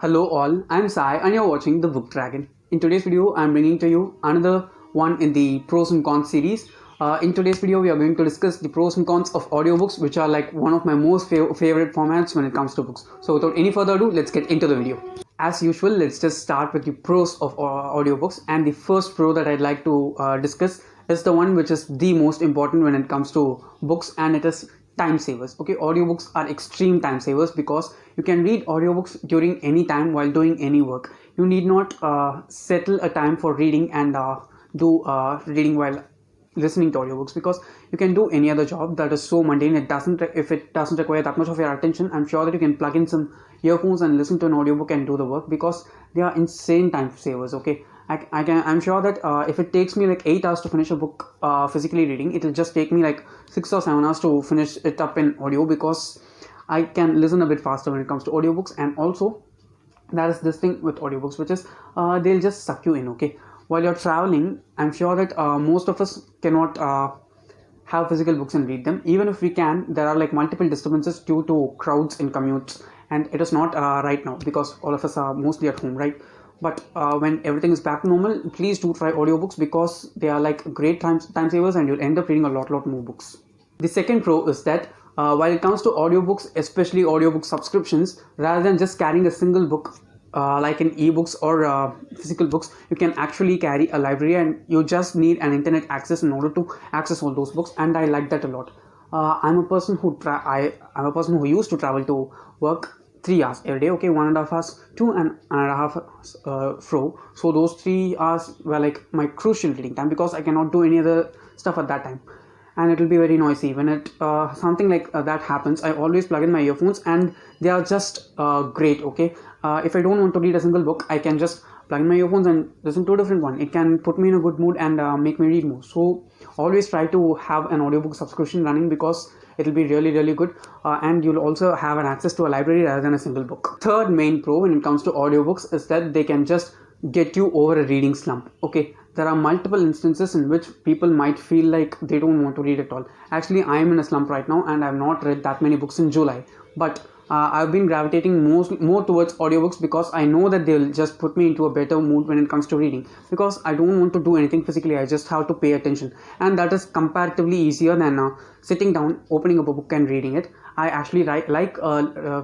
Hello all, I'm Sai and you're watching The Book Dragon. In today's video, I'm bringing to you another one in the pros and cons series. In today's video, we are going to discuss the pros and cons of audiobooks, which are like one of my most favorite formats when it comes to books. So without any further ado, let's get into the video. As usual, let's just start with the pros of audiobooks, and the first pro that I'd like to discuss is the one which is the most important when it comes to books, and it is time savers. Okay, audiobooks are extreme time savers because you can read audiobooks during any time while doing any work. You need not settle a time for reading and do reading while listening to audiobooks, because you can do any other job that is so mundane. If it doesn't require that much of your attention, I'm sure that you can plug in some earphones and listen to an audiobook and do the work, because they are insane time savers. Okay, I'm sure that if it takes me like 8 hours to finish a book physically reading, it will just take me like 6 or 7 hours to finish it up in audio, because I can listen a bit faster when it comes to audiobooks. And also, that is this thing with audiobooks, which is they'll just suck you in. Okay, while you're traveling, I'm sure that most of us cannot have physical books and read them. Even if we can, there are like multiple disturbances due to crowds in commutes, and it is not right now because all of us are mostly at home, right? But when everything is back to normal, please do try audiobooks, because they are like great time savers, and you'll end up reading a lot more books. The second pro is that while it comes to audiobooks, especially audiobook subscriptions, rather than just carrying a single book like in ebooks or physical books, you can actually carry a library, and you just need an internet access in order to access all those books. And I like that a lot. I'm a person who used to travel to work 3 hours every day. Okay, 1.5 hours to and 1.5 hours fro. So those 3 hours were like my crucial reading time, because I cannot do any other stuff at that time, and it will be very noisy. When it something like that happens, I always plug in my earphones, and they are just great. Okay, if I don't want to read a single book, I can just plug in my earphones and listen to a different one. It can put me in a good mood and make me read more. So always try to have an audiobook subscription running, because it will be really good, and you'll also have an access to a library rather than a single book. Third main pro when it comes to audiobooks is that they can just get you over a reading slump. Okay, there are multiple instances in which people might feel like they don't want to read at all. Actually, I am in a slump right now, and I have not read that many books in July, but I've been gravitating more towards audiobooks, because I know that they'll just put me into a better mood when it comes to reading, because I don't want to do anything physically. I just have to pay attention, and that is comparatively easier than sitting down, opening up a book and reading it. I actually like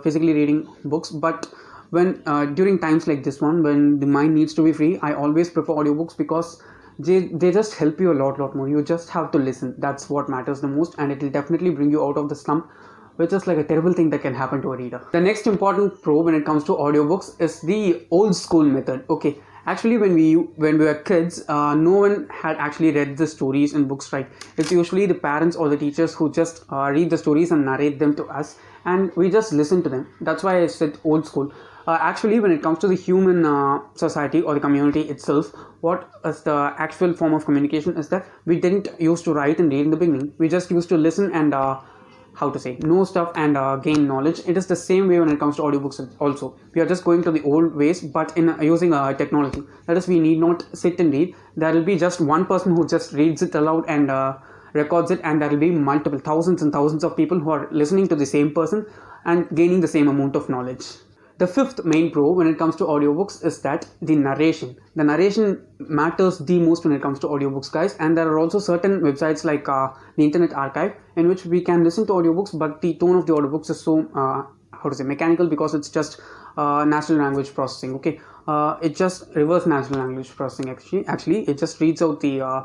physically reading books, but when during times like this one, when the mind needs to be free, I always prefer audiobooks, because they just help you a lot more. You just have to listen. That's what matters the most, and it will definitely bring you out of the slump, which is like a terrible thing that can happen to a reader. The next important pro when it comes to audiobooks is the old school method. Okay, actually when we were kids, no one had actually read the stories in books, right? It's usually the parents or the teachers who just read the stories and narrate them to us, and we just listen to them. That's why I said old school. Actually, when it comes to the human society or the community itself, what is the actual form of communication is that we didn't used to write and read in the beginning. We just used to listen and know stuff and gain knowledge. It is the same way when it comes to audiobooks also. We are just going to the old ways, but in using technology. That is, we need not sit and read. There will be just one person who just reads it aloud and records it, and there will be multiple thousands and thousands of people who are listening to the same person and gaining the same amount of knowledge. The fifth main pro when it comes to audiobooks is that the narration. The narration matters the most when it comes to audiobooks, guys. And there are also certain websites like the Internet Archive, in which we can listen to audiobooks, but the tone of the audiobooks is so mechanical, because it's just natural language processing. Okay, it just reverse natural language processing. Actually, it just reads out the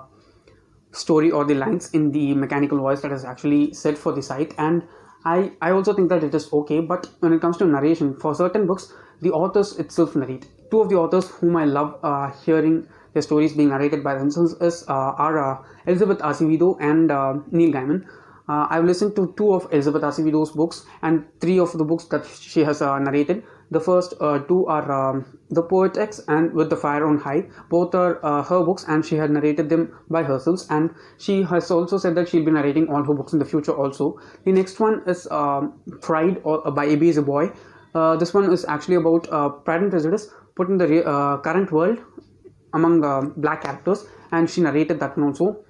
story or the lines in the mechanical voice that is actually set for the site, and I also think that it is okay. But when it comes to narration, for certain books, the authors itself narrate. Two of the authors whom I love hearing their stories being narrated by themselves are Elizabeth Acevedo and Neil Gaiman. I've listened to 2 of Elizabeth Acevedo's books and 3 of the books that she has narrated. The first 2 are The Poet X and With the Fire on High. Both are her books, and she had narrated them by herself, and she has also said that she'll be narrating all her books in the future also. The next one is Pride by A.B. is a Boy. This one is actually about Pride and Prejudice put in the current world among black characters, and she narrated that one also.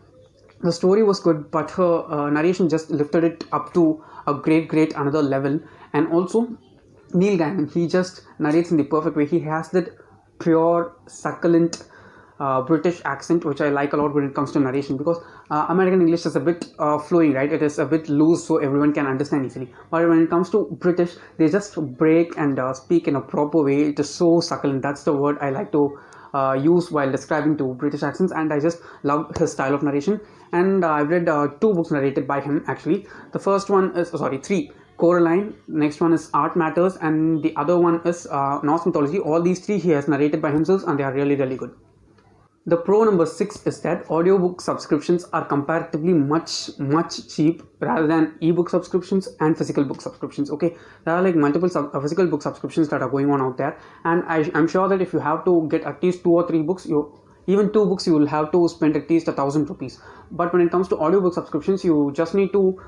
The story was good, but her narration just lifted it up to a great another level. And also, Neil Gaiman, he just narrates in the perfect way. He has that pure, succulent British accent, which I like a lot when it comes to narration, because American English is a bit flowing, right? It is a bit loose, so everyone can understand easily. But when it comes to British, they just break and speak in a proper way. It is so succulent. That's the word I like to use while describing to British accents, and I just love his style of narration. And I've read 2 books narrated by him actually. The first one is, sorry, 3. Coraline, next one is Art Matters, and the other one is Norse Mythology. All these 3 he has narrated by himself, and they are really, really good. The pro number 6 is that audiobook subscriptions are comparatively much cheap rather than ebook subscriptions and physical book subscriptions. Okay, there are like multiple physical book subscriptions that are going on out there, and I'm sure that if you have to get at least 2 or 3 books, even 2 books, you will have to spend at least 1,000 rupees. But when it comes to audiobook subscriptions, you just need to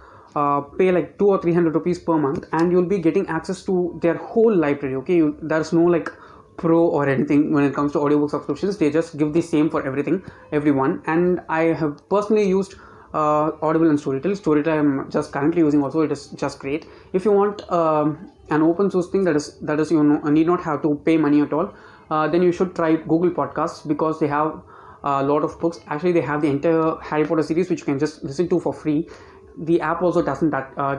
pay like 200 or 300 rupees per month, and you'll be getting access to their whole library. Okay, there's no like pro or anything when it comes to audiobook subscriptions. They just give the same for everyone. And I have personally used Audible and Storytel I'm just currently using also. It is just great. If you want an open source thing that is you need not have to pay money at all, then you should try Google Podcasts, because they have a lot of books. Actually, they have the entire Harry Potter series, which you can just listen to for free. The app also doesn't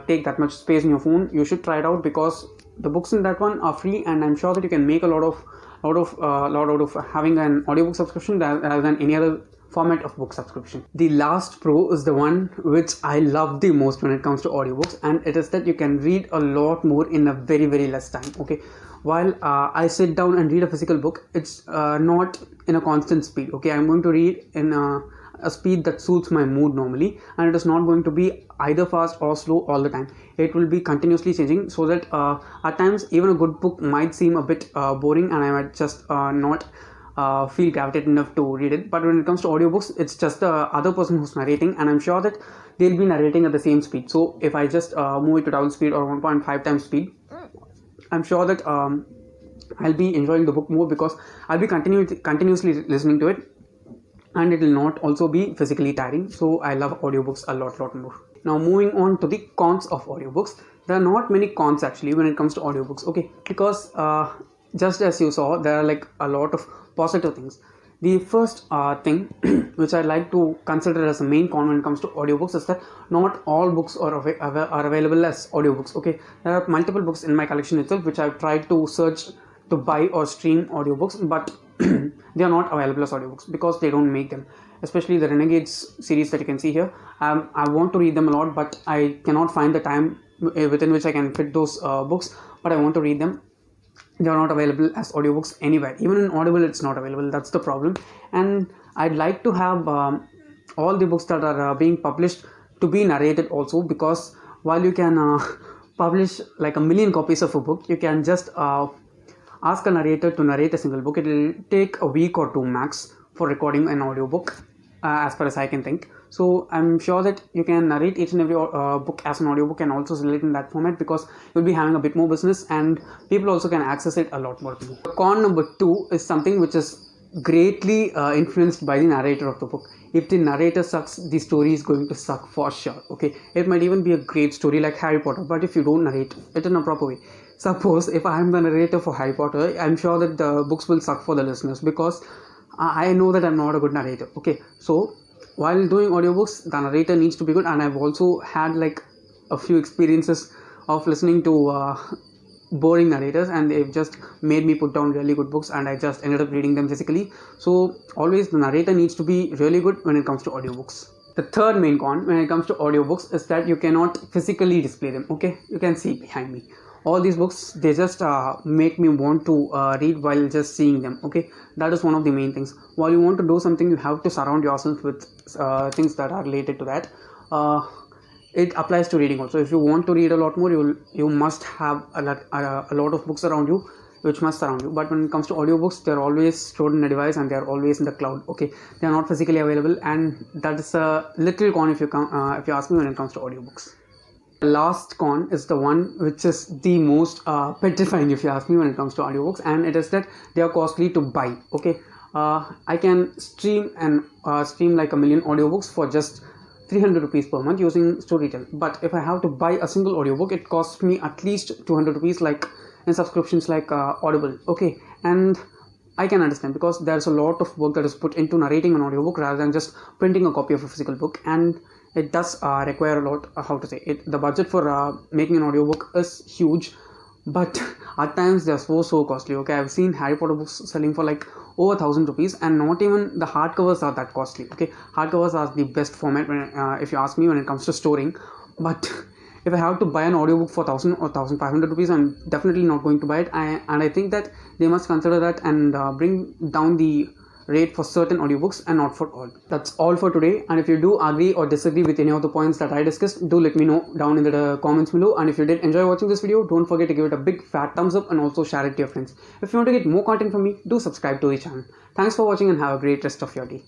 take that much space in your phone. You should try it out, because the books in that one are free, and I'm sure that you can make a lot out of having an audiobook subscription rather than any other format of book subscription. The last pro is the one which I love the most when it comes to audiobooks, and it is that you can read a lot more in a very, very less time. Okay, while I sit down and read a physical book, it's not in a constant speed. Okay, I'm going to read in a speed that suits my mood normally, and it is not going to be either fast or slow all the time. It will be continuously changing, so that at times even a good book might seem a bit boring, and I might just not feel gravitated enough to read it. But when it comes to audiobooks, it's just the other person who's narrating, and I'm sure that they'll be narrating at the same speed. So if I just move it to double speed or 1.5 times speed, I'm sure that I'll be enjoying the book more, because I'll be continuously listening to it, and it will not also be physically tiring. So I love audiobooks a lot more. Now moving on to the cons of audiobooks. There are not many cons actually when it comes to audiobooks. Okay, because just as you saw, there are like a lot of positive things. The first thing which I like to consider as a main con when it comes to audiobooks is that not all books are available as audiobooks. Okay, there are multiple books in my collection itself which I've tried to search to buy or stream audiobooks, but they are not available as audiobooks because they don't make them. Especially the Renegades series that you can see here. I want to read them a lot, but I cannot find the time within which I can fit those books, but I want to read them. They are not available as audiobooks anywhere. Even in Audible, it's not available. That's the problem. And I'd like to have all the books that are being published to be narrated also, because while you can publish like 1 million copies of a book, you can just ask a narrator to narrate a single book. It will take a week or 2 max for recording an audiobook, as far as I can think. So I'm sure that you can narrate each and every book as an audiobook and also sell it in that format, because you'll be having a bit more business and people also can access it a lot more. Con number 2 is something which is greatly influenced by the narrator of the book. If the narrator sucks, the story is going to suck for sure. Okay, it might even be a great story like Harry Potter, but if you don't narrate it in a proper way, suppose if I am the narrator for Harry Potter, I'm sure that the books will suck for the listeners, because I know that I'm not a good narrator. Okay, so while doing audiobooks, the narrator needs to be good, and I've also had like a few experiences of listening to boring narrators, and they've just made me put down really good books, and I just ended up reading them physically. So always the narrator needs to be really good when it comes to audiobooks. The third main con when it comes to audiobooks is that you cannot physically display them. Okay, you can see behind me. All these books, they just make me want to read while just seeing them. Okay, that is one of the main things. While you want to do something, you have to surround yourself with things that are related to that. It applies to reading also. If you want to read a lot more, you must have a lot of books around you, which must surround you. But when it comes to audiobooks, they're always stored in a device and they're always in the cloud. Okay, they are not physically available, and that is a little con if you ask me when it comes to audiobooks. The last con is the one which is the most petrifying if you ask me when it comes to audiobooks, and it is that they are costly to buy. Okay, I can stream like 1 million audiobooks for just 300 rupees per month using Storytel, but if I have to buy a single audiobook, it costs me at least 200 rupees, like in subscriptions like Audible. Okay, and I can understand because there's a lot of work that is put into narrating an audiobook rather than just printing a copy of a physical book, and it does require a lot. How to say it? The budget for making an audiobook is huge, but at times they're so costly. Okay, I've seen Harry Potter books selling for like over 1,000 rupees, and not even the hardcovers are that costly. Okay, hardcovers are the best format when if you ask me when it comes to storing, but if I have to buy an audiobook for 1,000 or 1,500 rupees, I'm definitely not going to buy it. I think that they must consider that and bring down the rate for certain audiobooks and not for all. That's all for today, and if you do agree or disagree with any of the points that I discussed, do let me know down in the comments below. And if you did enjoy watching this video, don't forget to give it a big fat thumbs up and also share it to your friends. If you want to get more content from me, do subscribe to the channel. Thanks for watching and have a great rest of your day.